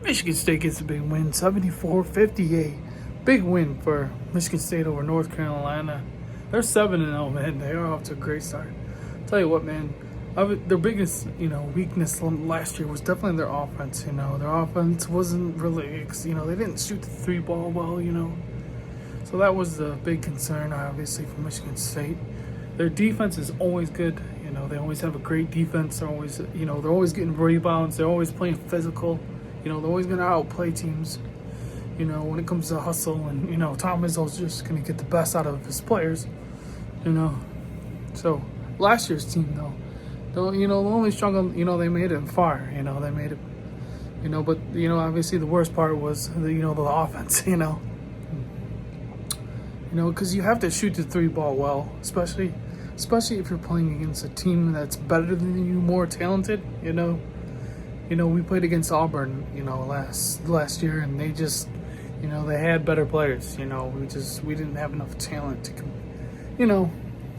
Michigan State gets a big win, 74-58. Big win for Michigan State over North Carolina. They're 7-0, man. They are off to a great start. Tell you what, man. Their biggest, weakness last year was definitely their offense. Their offense wasn't really, they didn't shoot the three ball well. So that was the big concern, obviously, for Michigan State. Their defense is always good. They always have a great defense. They're always, they're always getting rebounds. They're always playing physical. They're always going to outplay teams. When it comes to hustle, and Tom Izzo's just going to get the best out of his players. So last year's team, though, the only struggle, they made it far. They made it. But obviously the worst part was the offense. Because you have to shoot the three ball well, especially if you're playing against a team that's better than you, more talented. We played against Auburn, last year, and they just, they had better players. We didn't have enough talent to,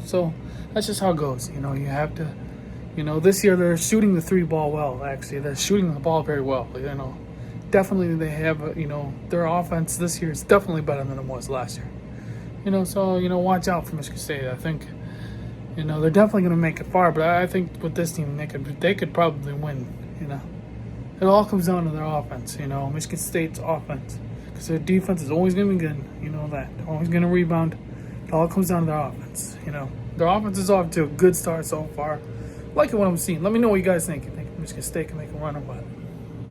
so that's just how it goes. You have to, this year they're shooting the three ball well. Actually, they're shooting the ball very well. Definitely they have, their offense this year is definitely better than it was last year. So watch out for Michigan State. I think, they're definitely going to make it far, but I think with this team they could probably win. It all comes down to their offense. Michigan State's offense, because their defense is always going to be good. That they're always going to rebound. It all comes down to their offense. Their offense is off to a good start so far. Like what I'm seeing. Let me know what you guys think. You think Michigan State can make a run or what?